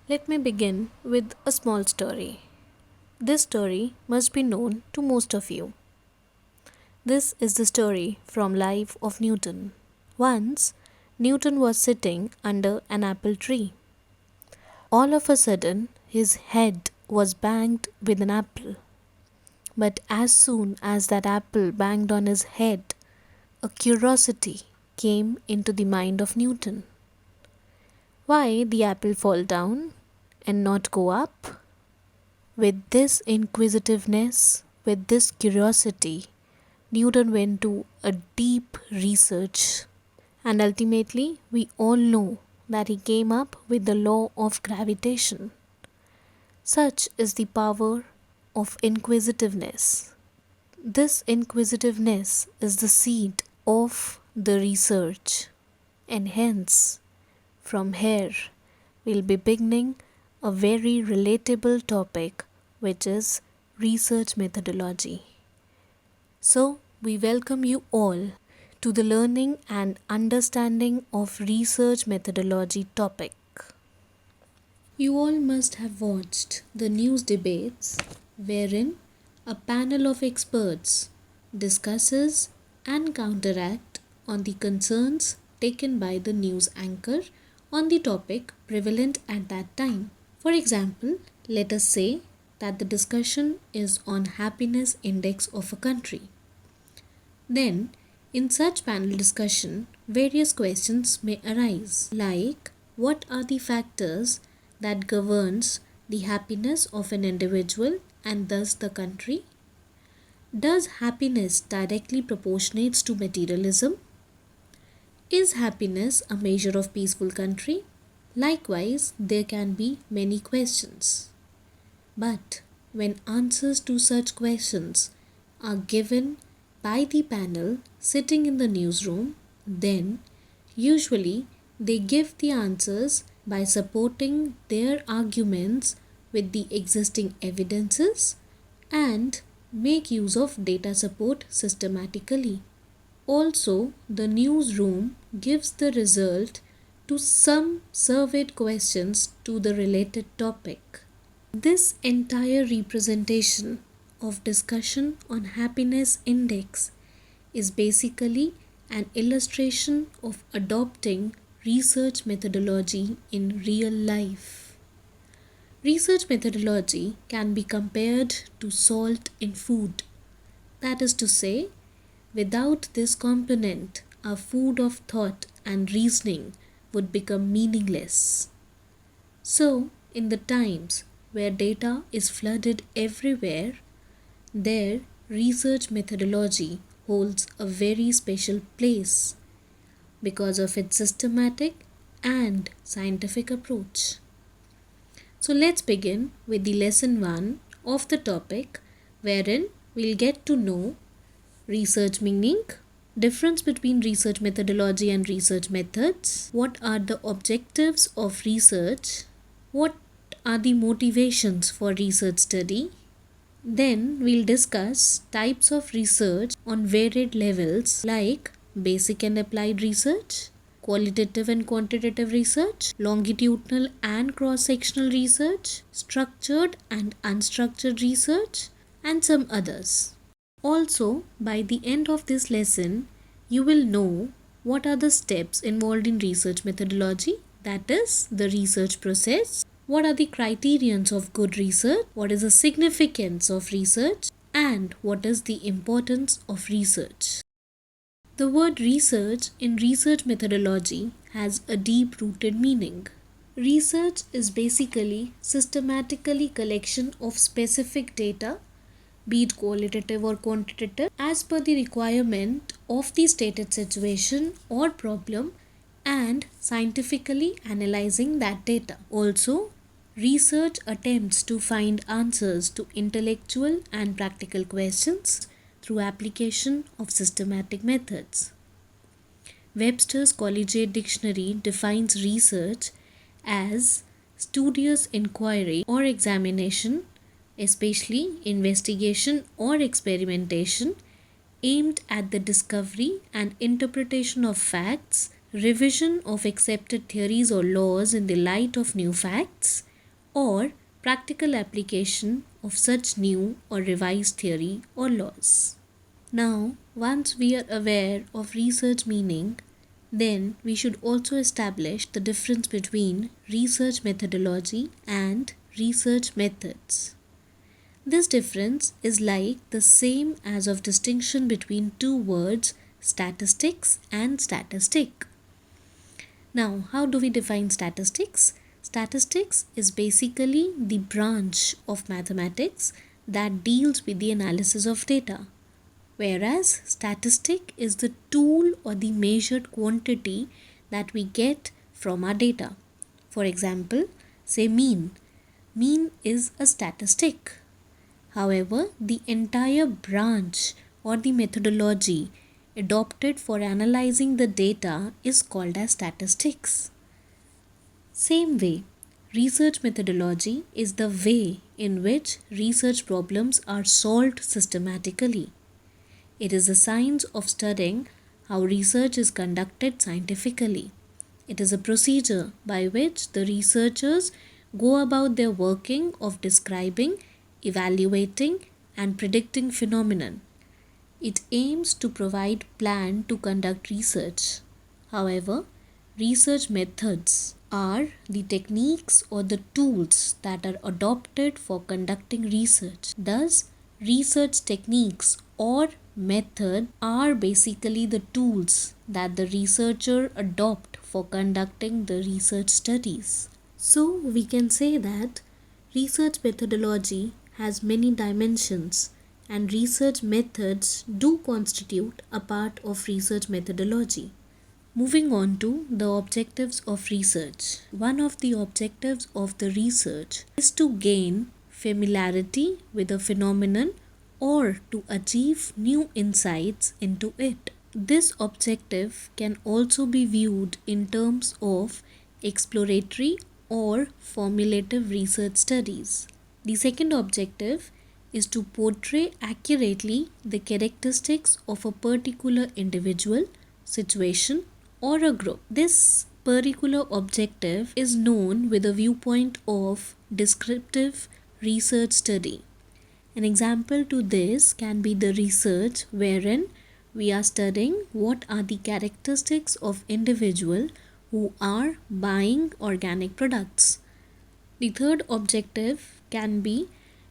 Let me begin with a small story. This story must be known to most of you. This is the story from life of Newton. Once, Newton was sitting under an apple tree. All of a sudden, his head was banged with an apple. But as soon as that apple banged on his head, a curiosity came into the mind of Newton. Why the apple fall down and not go up? With this inquisitiveness, with this curiosity, Newton went to a deep research, and ultimately we all know that he came up with the law of gravitation. Such is the power of inquisitiveness. This inquisitiveness is the seed of the research, and hence, from here, we'll be beginning a very relatable topic, which is research methodology. So, we welcome you all to the learning and understanding of research methodology topic. You all must have watched the news debates wherein a panel of experts discusses and counteract on the concerns taken by the news anchor on the topic prevalent at that time. For example, let us say that the discussion is on happiness index of a country. Then, in such panel discussion, various questions may arise like what are the factors that governs the happiness of an individual and thus the country? Does happiness directly proportionates to materialism? Is happiness a measure of peaceful country? Likewise, there can be many questions. But when answers to such questions are given by the panel sitting in the newsroom, then usually they give the answers by supporting their arguments with the existing evidences and make use of data support systematically. Also, the newsroom gives the result to some surveyed questions to the related topic. This entire representation of discussion on happiness index is basically an illustration of adopting research methodology in real life. Research methodology can be compared to salt in food. That is to say, without this component, our food of thought and reasoning would become meaningless. So, in the times where data is flooded everywhere, there research methodology holds a very special place because of its systematic and scientific approach. So let's begin with the lesson 1 of the topic, wherein we'll get to know research meaning, difference between research methodology and research methods, what are the objectives of research, what are the motivations for research study. Then we'll discuss types of research on varied levels like basic and applied research, qualitative and quantitative research, longitudinal and cross-sectional research, structured and unstructured research, and some others. Also, by the end of this lesson, you will know what are the steps involved in research methodology, that is, the research process, what are the criterions of good research, what is the significance of research, and what is the importance of research. The word research in research methodology has a deep-rooted meaning. Research is basically systematically collection of specific data, be it qualitative or quantitative, as per the requirement of the stated situation or problem and scientifically analyzing that data. Also, research attempts to find answers to intellectual and practical questions through application of systematic methods. Webster's Collegiate Dictionary defines research as studious inquiry or examination, especially investigation or experimentation, aimed at the discovery and interpretation of facts, revision of accepted theories or laws in the light of new facts, or practical application of such new or revised theory or laws. Now, once we are aware of research meaning, then we should also establish the difference between research methodology and research methods. This difference is like the same as of distinction between two words statistics and statistic. Now, how do we define statistics? Statistics is basically the branch of mathematics that deals with the analysis of data, whereas statistic is the tool or the measured quantity that we get from our data. For example, say mean. Mean is a statistic. However, the entire branch or the methodology adopted for analyzing the data is called as statistics. Same way, research methodology is the way in which research problems are solved systematically. It is the science of studying how research is conducted scientifically. It is a procedure by which the researchers go about their working of describing, evaluating, and predicting phenomenon. It aims to provide plan to conduct research. However, research methods are the techniques or the tools that are adopted for conducting research. Thus, research techniques or method are basically the tools that the researcher adopt for conducting the research studies. So, we can say that research methodology has many dimensions and research methods do constitute a part of research methodology. Moving on to the objectives of research. One of the objectives of the research is to gain familiarity with a phenomenon or to achieve new insights into it. This objective can also be viewed in terms of exploratory or formulative research studies. The second objective is to portray accurately the characteristics of a particular individual, situation, or a group. This particular objective is known with a viewpoint of descriptive research study. An example to this can be the research wherein we are studying what are the characteristics of individual who are buying organic products. The third objective can be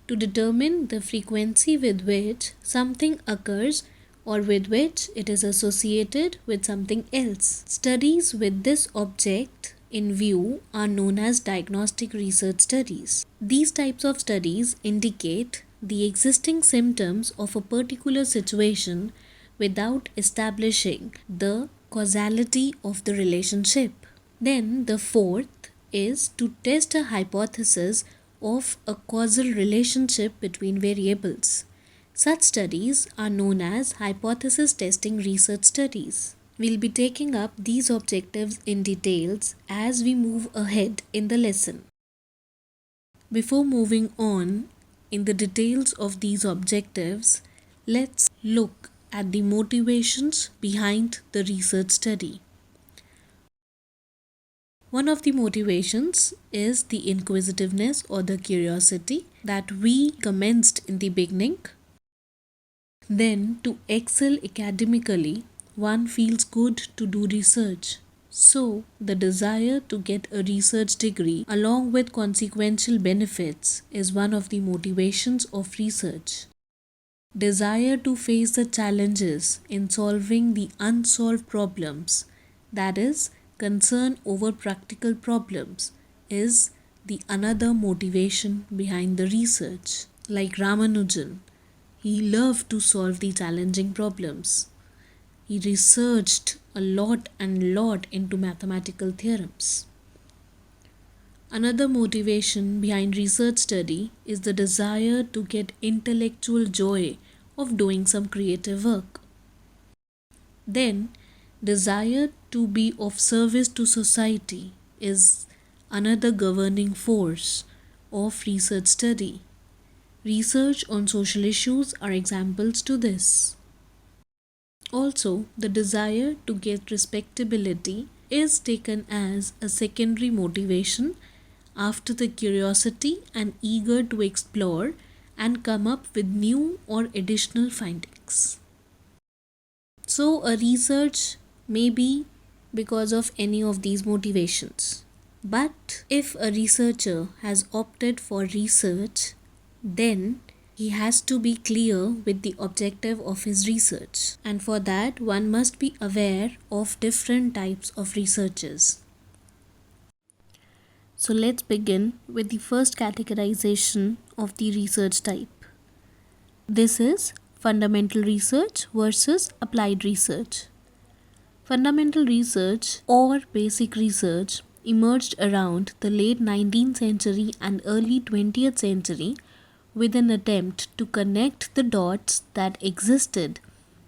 to determine the frequency with which something occurs or with which it is associated with something else. Studies with this object in view are known as diagnostic research studies. These types of studies indicate the existing symptoms of a particular situation without establishing the causality of the relationship. Then the fourth is to test a hypothesis of a causal relationship between variables. Such studies are known as hypothesis testing research studies. We'll be taking up these objectives in details as we move ahead in the lesson. Before moving on in the details of these objectives, let's look at the motivations behind the research study. One of the motivations is the inquisitiveness or the curiosity that we commenced in the beginning. Then, to excel academically, one feels good to do research. So, the desire to get a research degree along with consequential benefits is one of the motivations of research. Desire to face the challenges in solving the unsolved problems, that is, concern over practical problems, is the another motivation behind the research. Like Ramanujan, he loved to solve the challenging problems. He researched a lot into mathematical theorems. Another motivation behind research study is the desire to get intellectual joy of doing some creative work. Then, desire to be of service to society is another governing force of research study. Research on social issues are examples to this. Also, the desire to get respectability is taken as a secondary motivation after the curiosity and eager to explore and come up with new or additional findings. So, a research may be because of any of these motivations. But if a researcher has opted for research, then he has to be clear with the objective of his research. And for that, one must be aware of different types of researches. So let's begin with the first categorization of the research type. This is fundamental research versus applied research. Fundamental research or basic research emerged around the late 19th century and early 20th century with an attempt to connect the dots that existed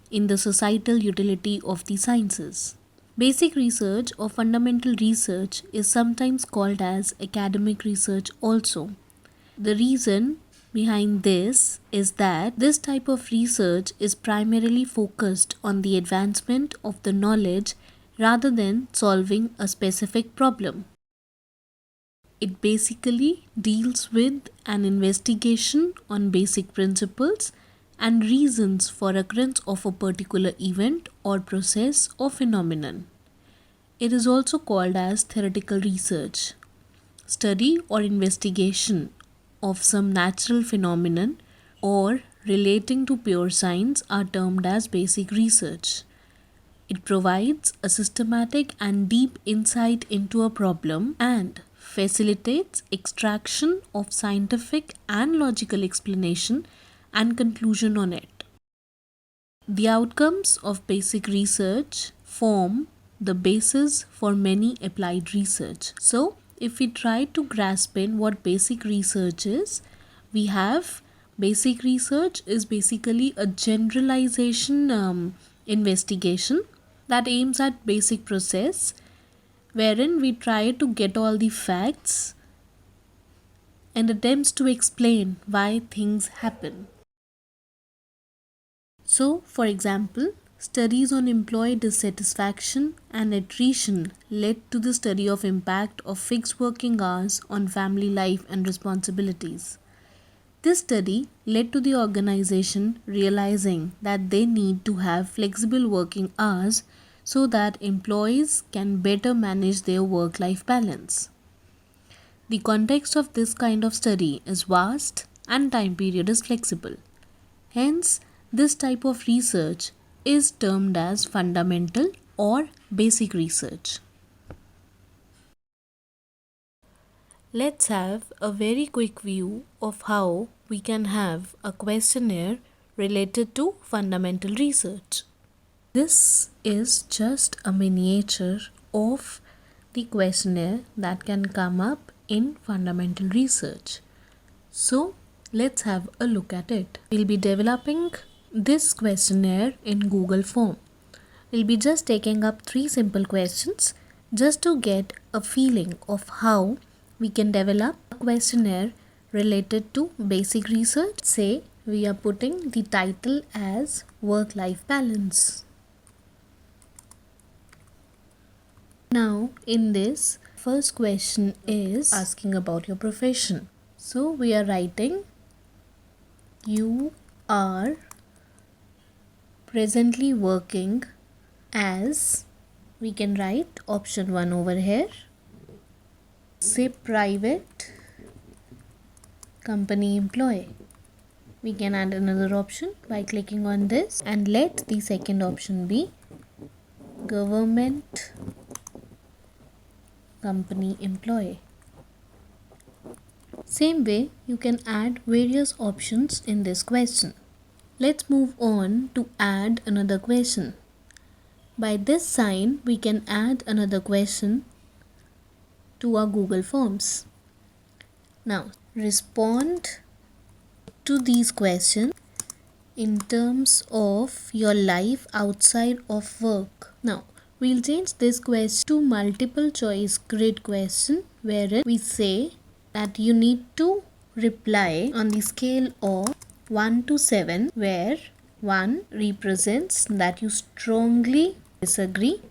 in the societal utility of the sciences. Basic research or fundamental research is sometimes called as academic research also. The reason behind this is that this type of research is primarily focused on the advancement of the knowledge rather than solving a specific problem. It basically deals with an investigation on basic principles and reasons for occurrence of a particular event or process or phenomenon. It is also called as theoretical research. Study or investigation of some natural phenomenon or relating to pure science are termed as basic research. It provides a systematic and deep insight into a problem and facilitates extraction of scientific and logical explanation and conclusion on it. The outcomes of basic research form the basis for many applied research. So, if we try to grasp in what basic research is, we have basic research is basically a generalization investigation that aims at basic process wherein we try to get all the facts and attempts to explain why things happen. So, for example, studies on employee dissatisfaction and attrition led to the study of impact of fixed working hours on family life and responsibilities. This study led to the organization realizing that they need to have flexible working hours so that employees can better manage their work-life balance. The context of this kind of study is vast and time period is flexible. Hence, this type of research is termed as fundamental or basic research. Let's have a very quick view of how we can have a questionnaire related to fundamental research. This is just a miniature of the questionnaire that can come up in fundamental research. So, let's have a look at it. We'll be developing this questionnaire in Google form. We'll be just taking up 3 simple questions just to get a feeling of how we can develop a questionnaire related to basic research. Say we are putting the title as work-life balance. Now in this first question is asking about your profession. So we are writing you are presently working as, we can write option 1 over here, say private company employee. We can add another option by clicking on this and let the second option be government company employee. Same way, you can add various options in this question. Let's move on to add another question. By this sign, we can add another question to our Google Forms. Now, respond to these questions in terms of your life outside of work. Now, we'll change this question to multiple choice grid question wherein we say that you need to reply on the scale of 1 to 7, where 1 represents that you strongly disagree,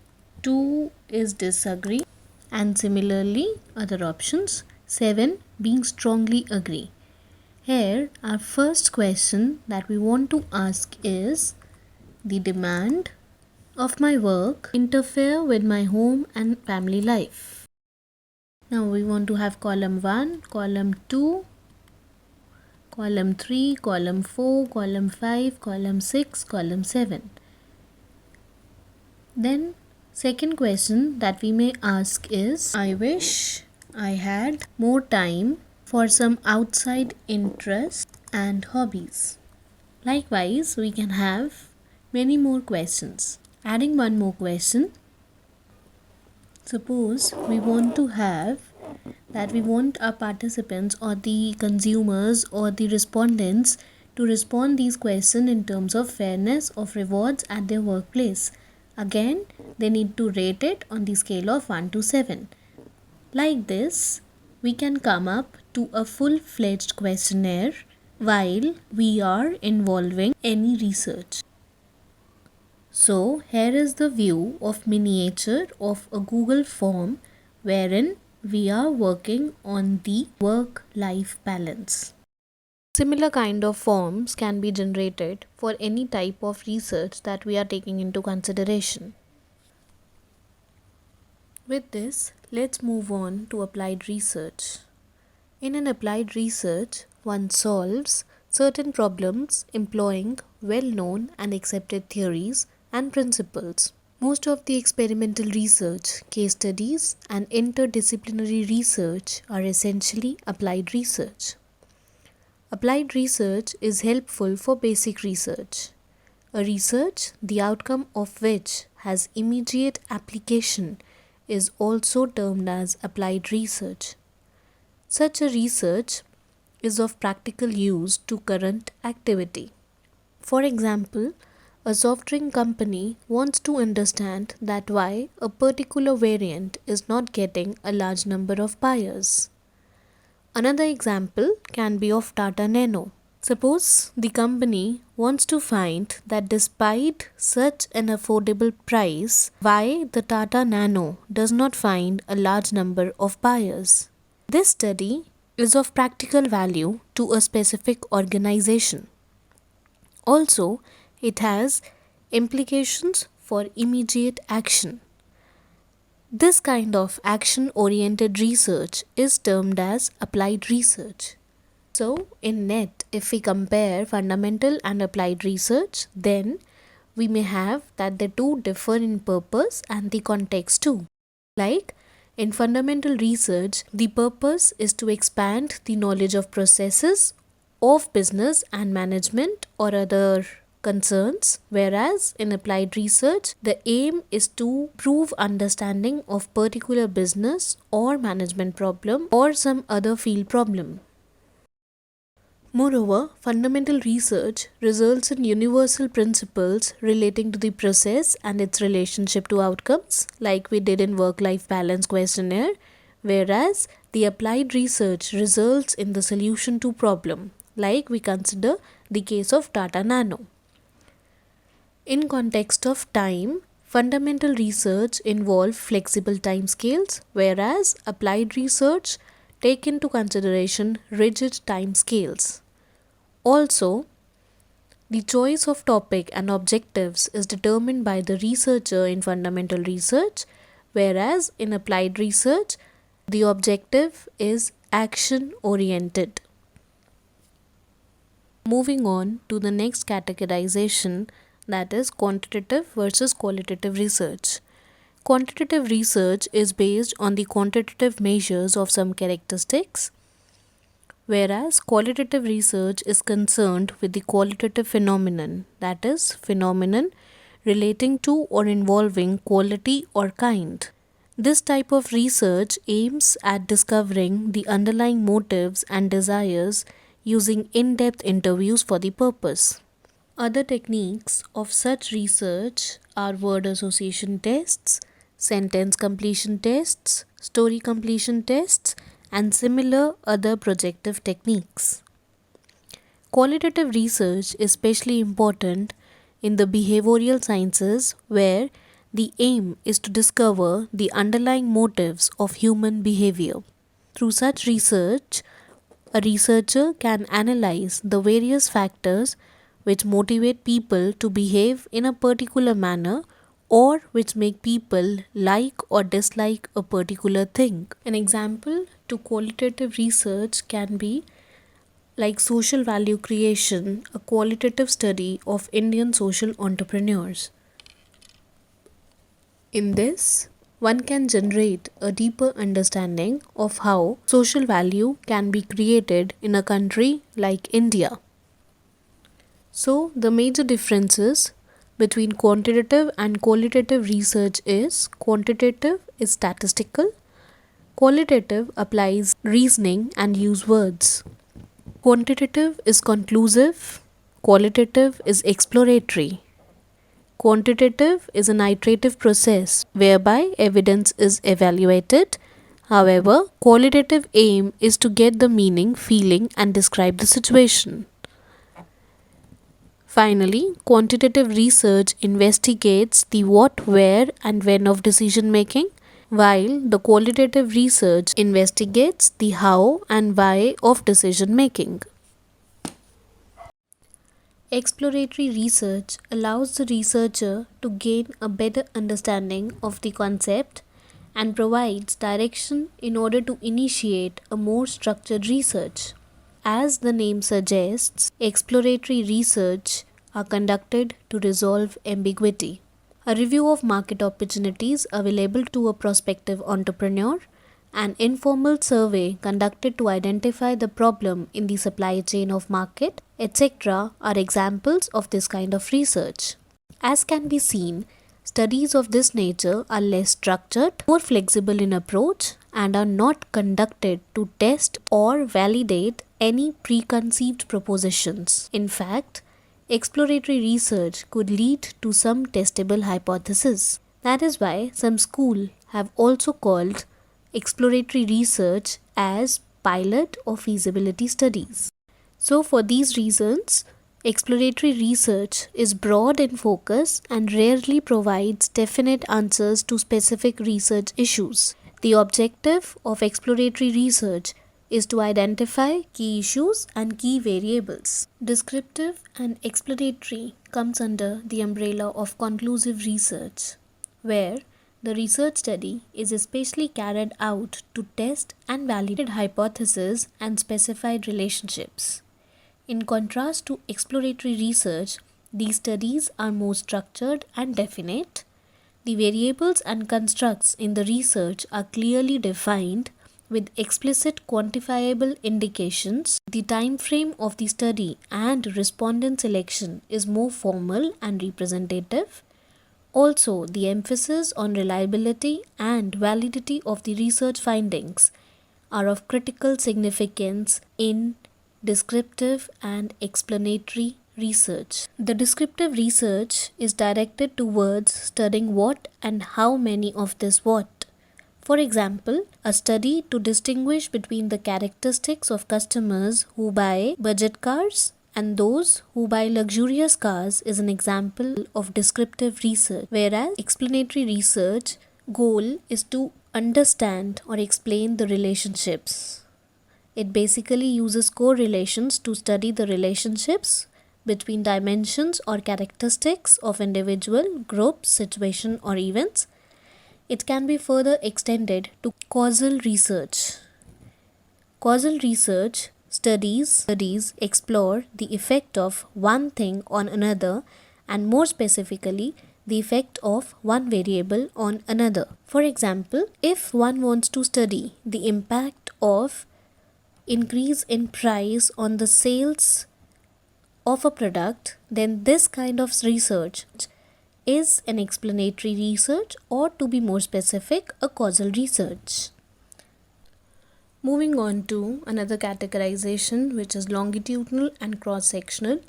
2 is disagree, and similarly other options. 7. Being strongly agree. Here, our first question that we want to ask is, the demand of my work interfere with my home and family life? Now we want to have column 1, column 2, column 3, column 4, column 5, column 6, column 7. Then second question that we may ask is, I wish I had more time for some outside interests and hobbies. Likewise, we can have many more questions. Adding one more question. Suppose we want to have that we want our participants or the consumers or the respondents to respond these questions in terms of fairness of rewards at their workplace. Again, they need to rate it on the scale of 1 to 7. Like this, we can come up to a full-fledged questionnaire while we are involving any research. So here is the view of miniature of a Google form wherein we are working on the work-life balance. Similar kind of forms can be generated for any type of research that we are taking into consideration. With this, let's move on to applied research. In an applied research, one solves certain problems employing well-known and accepted theories and principles. Most of the experimental research, case studies, and interdisciplinary research are essentially applied research. Applied research is helpful for basic research. A research, the outcome of which has immediate application, is also termed as applied research. Such a research is of practical use to current activity. For example, a soft drink company wants to understand that why a particular variant is not getting a large number of buyers. Another example can be of Tata Nano. Suppose the company wants to find that despite such an affordable price, why the Tata Nano does not find a large number of buyers. This study is of practical value to a specific organization. Also, it has implications for immediate action. This kind of action-oriented research is termed as applied research. So, in net, if we compare fundamental and applied research, then we may have that the two differ in purpose and the context too. Like, in fundamental research, the purpose is to expand the knowledge of processes of business and management or other concerns, whereas in applied research, the aim is to prove understanding of particular business or management problem or some other field problem. Moreover, fundamental research results in universal principles relating to the process and its relationship to outcomes, like we did in work-life balance questionnaire, whereas the applied research results in the solution to problem, like we consider the case of Tata Nano. In context of time, fundamental research involves flexible timescales, whereas applied research take into consideration rigid timescales. Also, the choice of topic and objectives is determined by the researcher in fundamental research, whereas in applied research, the objective is action-oriented. Moving on to the next categorization, that is quantitative versus qualitative research. Quantitative research is based on the quantitative measures of some characteristics, whereas qualitative research is concerned with the qualitative phenomenon, that is, phenomenon relating to or involving quality or kind. This type of research aims at discovering the underlying motives and desires using in-depth interviews for the purpose. Other techniques of such research are word association tests, sentence completion tests, story completion tests, and similar other projective techniques. Qualitative research is especially important in the behavioral sciences, where the aim is to discover the underlying motives of human behavior. Through such research, a researcher can analyze the various factors which motivate people to behave in a particular manner or which make people like or dislike a particular thing. An example to qualitative research can be like social value creation, a qualitative study of Indian social entrepreneurs. In this, one can generate a deeper understanding of how social value can be created in a country like India. So, the major differences between quantitative and qualitative research is quantitative is statistical, qualitative applies reasoning and use words. Quantitative is conclusive, qualitative is exploratory. Quantitative is an iterative process whereby evidence is evaluated. However, qualitative aim is to get the meaning, feeling, and describe the situation. Finally, quantitative research investigates the what, where, and when of decision making, while the qualitative research investigates the how and why of decision making. Exploratory research allows the researcher to gain a better understanding of the concept and provides direction in order to initiate a more structured research. As the name suggests, exploratory research are conducted to resolve ambiguity. A review of market opportunities available to a prospective entrepreneur, an informal survey conducted to identify the problem in the supply chain of market, etc. are examples of this kind of research. As can be seen, studies of this nature are less structured, more flexible in approach, and are not conducted to test or validate any preconceived propositions. In fact, exploratory research could lead to some testable hypotheses. That is why some schools have also called exploratory research as pilot or feasibility studies. So, for these reasons, exploratory research is broad in focus and rarely provides definite answers to specific research issues. The objective of exploratory research is to identify key issues and key variables. Descriptive and explanatory comes under the umbrella of conclusive research, where the research study is especially carried out to test and validate hypotheses and specified relationships. In contrast to exploratory research, these studies are more structured and definite. The variables and constructs in the research are clearly defined with explicit quantifiable indications. The time frame of the study and respondent selection is more formal and representative. Also, the emphasis on reliability and validity of the research findings are of critical significance in descriptive and explanatory research. The descriptive research is directed towards studying what and how many of this what. For example, a study to distinguish between the characteristics of customers who buy budget cars and those who buy luxurious cars is an example of descriptive research, whereas explanatory research goal is to understand or explain the relationships. It basically uses correlations to study the relationships between dimensions or characteristics of individual, group, situation or events. It can be further extended to causal research. Causal research studies explore the effect of one thing on another and more specifically the effect of one variable on another. For example, if one wants to study the impact of increase in price on the sales of a product, then this kind of research is an explanatory research, or to be more specific, a causal research. Moving on to another categorization, which is longitudinal and cross-sectional.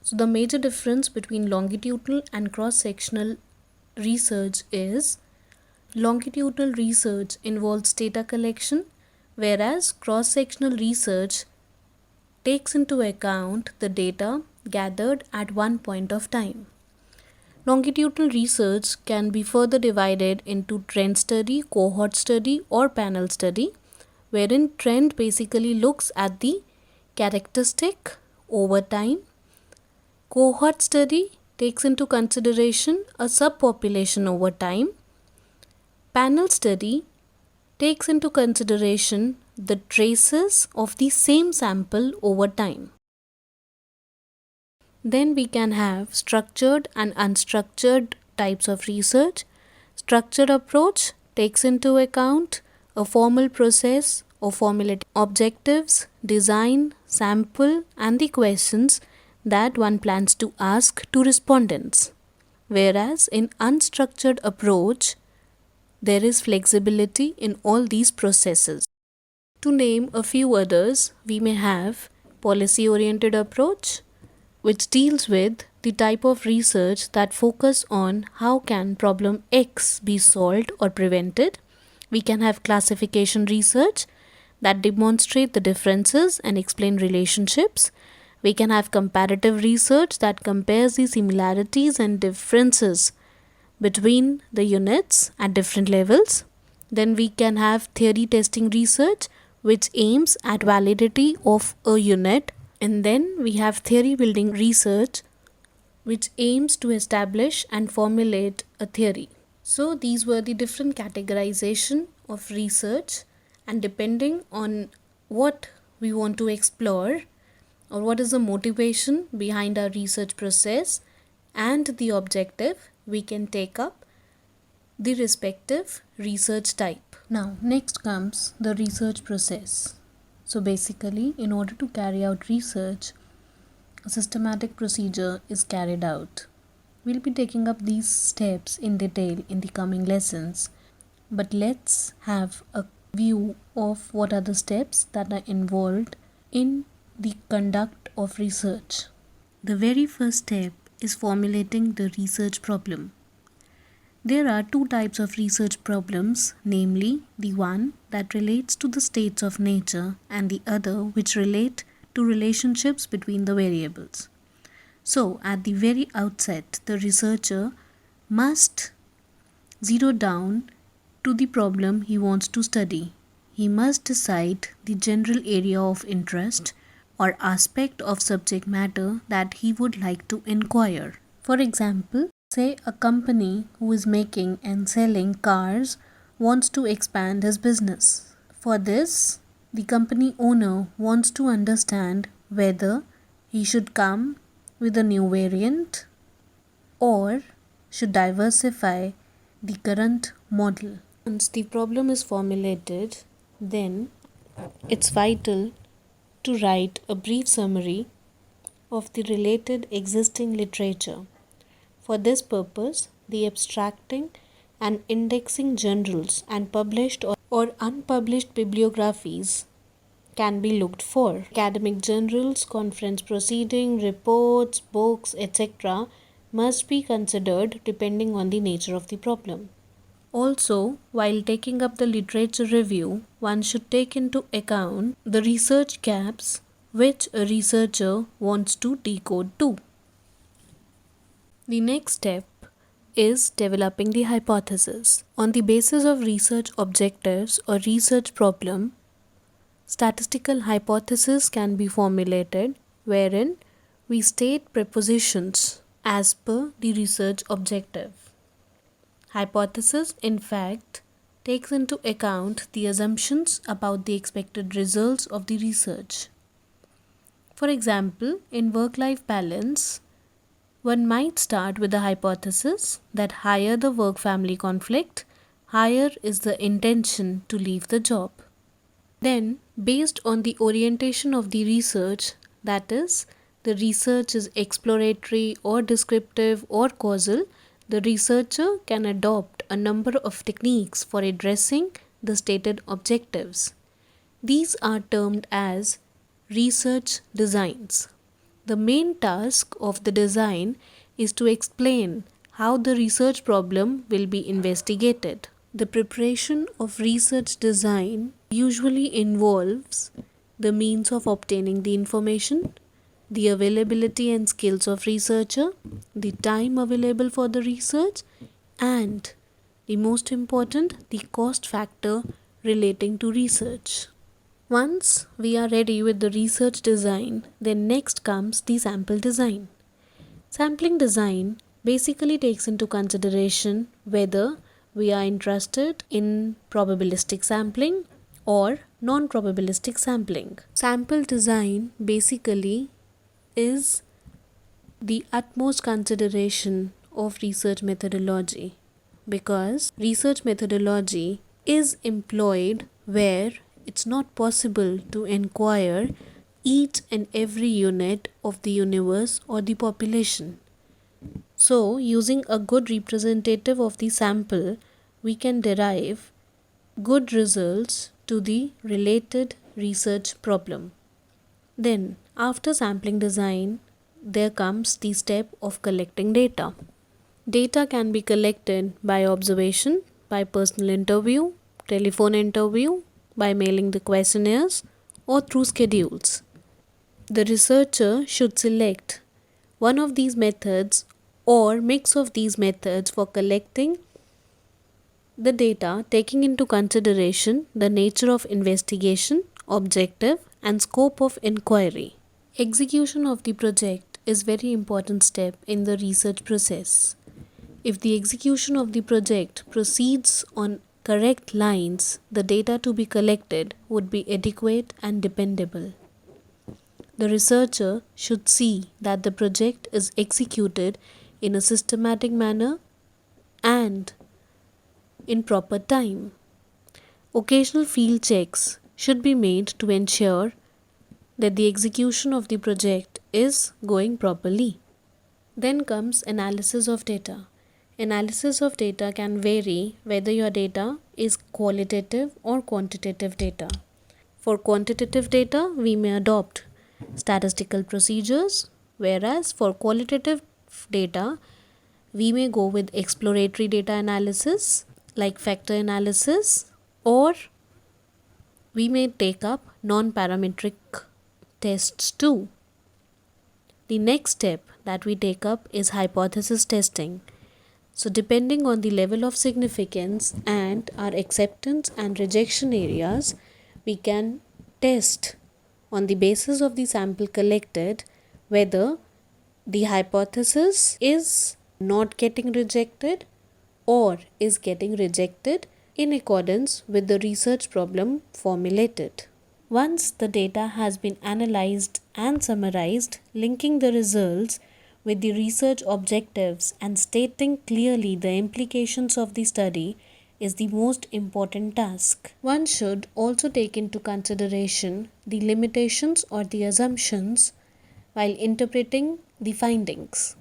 So the major difference between longitudinal and cross-sectional research is longitudinal research involves data collection, whereas cross-sectional research takes into account the data gathered at one point of time. Longitudinal research can be further divided into trend study, cohort study, or panel study, wherein trend basically looks at the characteristic over time. Cohort study takes into consideration a subpopulation over time. Panel study takes into consideration the traces of the same sample over time. Then we can have structured and unstructured types of research. Structured approach takes into account a formal process of formulating objectives, design, sample, and the questions that one plans to ask to respondents. Whereas in unstructured approach, there is flexibility in all these processes. To name a few others, we may have policy-oriented approach, which deals with the type of research that focus on how can problem X be solved or prevented. We can have classification research that demonstrate the differences and explain relationships. We can have comparative research that compares the similarities and differences between the units at different levels. Then we can have theory testing research which aims at validity of a unit. And then we have theory building research which aims to establish and formulate a theory. So these were the different categorization of research, and depending on what we want to explore or what is the motivation behind our research process and the objective, we can take up the respective research type. Now next comes the research process. So basically, in order to carry out research, a systematic procedure is carried out. We'll be taking up these steps in detail in the coming lessons, but let's have a view of what are the steps that are involved in the conduct of research. The very first step is formulating the research problem. There are two types of research problems, namely the one that relates to the states of nature and the other which relate to relationships between the variables. So, at the very outset, the researcher must zero down to the problem he wants to study. He must decide the general area of interest or aspect of subject matter that he would like to inquire. For example, say a company who is making and selling cars wants to expand his business. For this, the company owner wants to understand whether he should come with a new variant or should diversify the current model. Once the problem is formulated, then it's vital to write a brief summary of the related existing literature. For this purpose, the abstracting and indexing journals and published or unpublished bibliographies can be looked for. Academic journals, conference proceedings, reports, books, etc. must be considered depending on the nature of the problem. Also, while taking up the literature review, one should take into account the research gaps which a researcher wants to decode too. The next step is developing the hypothesis. On the basis of research objectives or research problem, statistical hypothesis can be formulated wherein we state propositions as per the research objective. Hypothesis, in fact, takes into account the assumptions about the expected results of the research. For example, in work-life balance, one might start with the hypothesis that higher the work-family conflict, higher is the intention to leave the job. Then, based on the orientation of the research, that is, the research is exploratory or descriptive or causal, the researcher can adopt a number of techniques for addressing the stated objectives. These are termed as research designs. The main task of the design is to explain how the research problem will be investigated. The preparation of research design usually involves the means of obtaining the information, the availability and skills of researcher, the time available for the research, and the most important, the cost factor relating to research. Once we are ready with the research design, then next comes the sample design. Sampling design basically takes into consideration whether we are interested in probabilistic sampling or non-probabilistic sampling. Sample design basically is the utmost consideration of research methodology, because research methodology is employed where it's not possible to inquire each and every unit of the universe or the population. So, using a good representative of the sample, we can derive good results to the related research problem. Then, after sampling design, there comes the step of collecting data. Data can be collected by observation, by personal interview, telephone interview, by mailing the questionnaires, or through schedules. The researcher should select one of these methods or mix of these methods for collecting the data, taking into consideration the nature of investigation, objective, and scope of inquiry. Execution of the project is very important step in the research process. If the execution of the project proceeds on correct lines, the data to be collected would be adequate and dependable. The researcher should see that the project is executed in a systematic manner and in proper time. Occasional field checks should be made to ensure that the execution of the project is going properly. Then comes analysis of data. Analysis of data can vary whether your data is qualitative or quantitative data. For quantitative data, we may adopt statistical procedures, whereas for qualitative data, we may go with exploratory data analysis like factor analysis, or we may take up non-parametric tests too. The next step that we take up is hypothesis testing. So depending on the level of significance and our acceptance and rejection areas, we can test on the basis of the sample collected whether the hypothesis is not getting rejected or is getting rejected in accordance with the research problem formulated. Once the data has been analyzed and summarized, linking the results with the research objectives and stating clearly the implications of the study is the most important task. One should also take into consideration the limitations or the assumptions while interpreting the findings.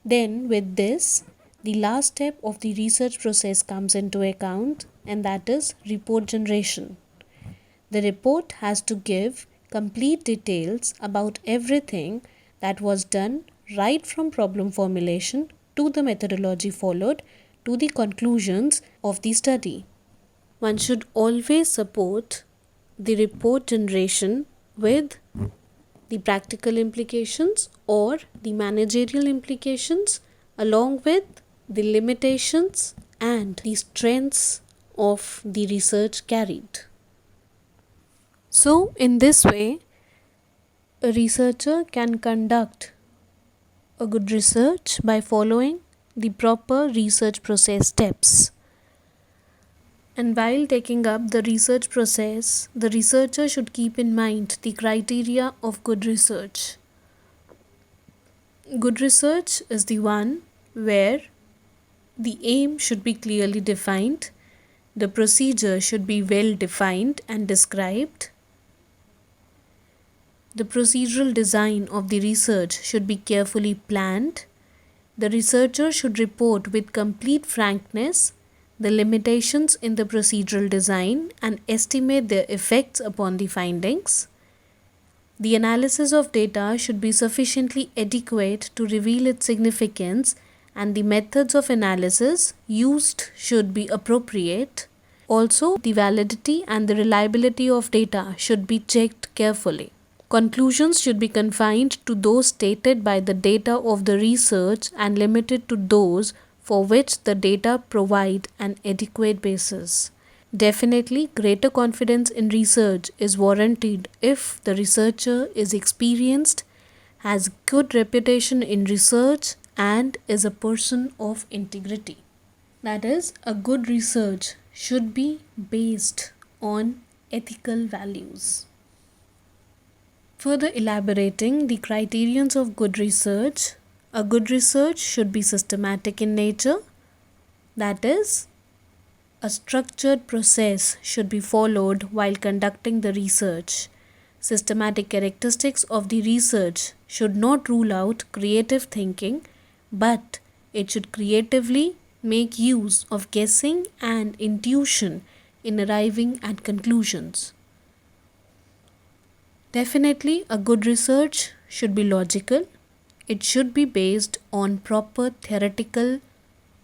Then, with this, the last step of the research process comes into account, and that is report generation. The report has to give complete details about everything that was done, right from problem formulation to the methodology followed to the conclusions of the study. One should always support the report generation with the practical implications or the managerial implications, along with the limitations and the strengths of the research carried. So, in this way, a researcher can conduct a good research by following the proper research process steps. And while taking up the research process, the researcher should keep in mind the criteria of good research. Good research is the one where the aim should be clearly defined, the procedure should be well defined and described, the procedural design of the research should be carefully planned. The researcher should report with complete frankness the limitations in the procedural design and estimate their effects upon the findings. The analysis of data should be sufficiently adequate to reveal its significance, and the methods of analysis used should be appropriate. Also, the validity and the reliability of data should be checked carefully. Conclusions should be confined to those stated by the data of the research and limited to those for which the data provide an adequate basis. Definitely, greater confidence in research is warranted if the researcher is experienced, has good reputation in research, and is a person of integrity. That is, a good research should be based on ethical values. Further elaborating the criterions of good research, a good research should be systematic in nature. That is, a structured process should be followed while conducting the research. Systematic characteristics of the research should not rule out creative thinking, but it should creatively make use of guessing and intuition in arriving at conclusions. Definitely, a good research should be logical. It should be based on proper theoretical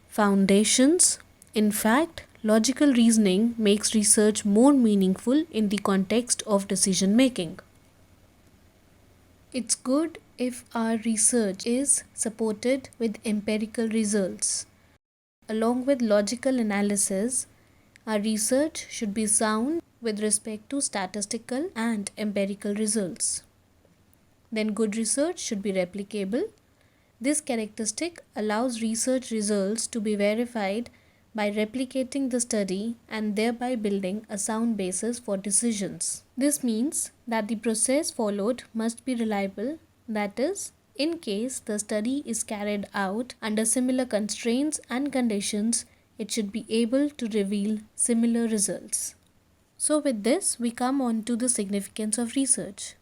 foundations. In fact, logical reasoning makes research more meaningful in the context of decision making. It's good if our research is supported with empirical results. Along with logical analysis, our research should be sound with respect to statistical and empirical results. Then, good research should be replicable. This characteristic allows research results to be verified by replicating the study and thereby building a sound basis for decisions. This means that the process followed must be reliable, that is, in case the study is carried out under similar constraints and conditions, it should be able to reveal similar results. So, with this, we come on to the significance of research.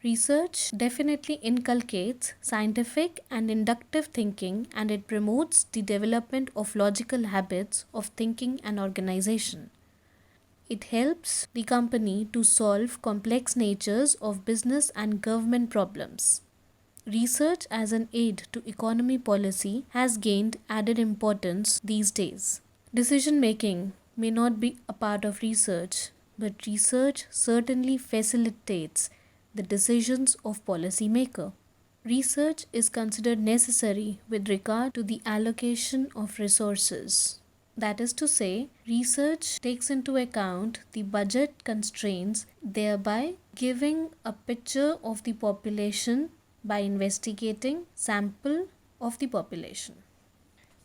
Research definitely inculcates scientific and inductive thinking, and it promotes the development of logical habits of thinking and organization. It helps the company to solve complex natures of business and government problems. Research as an aid to economy policy has gained added importance these days. Decision making may not be a part of research, but research certainly facilitates the decisions of policymaker. Research is considered necessary with regard to the allocation of resources. That is to say, research takes into account the budget constraints, thereby giving a picture of the population by investigating sample of the population.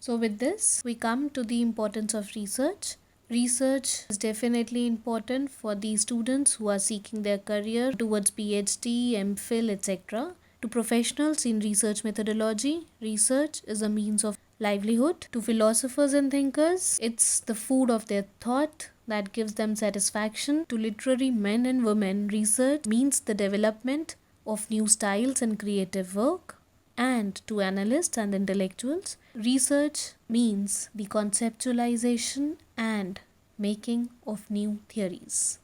So with this, we come to the importance of research. Research is definitely important for the students who are seeking their career towards PhD, MPhil, etc. To professionals in research methodology, research is a means of livelihood. To philosophers and thinkers, it's the food of their thought that gives them satisfaction. To literary men and women, research means the development of new styles and creative work. And to analysts and intellectuals, research means the conceptualization and making of new theories.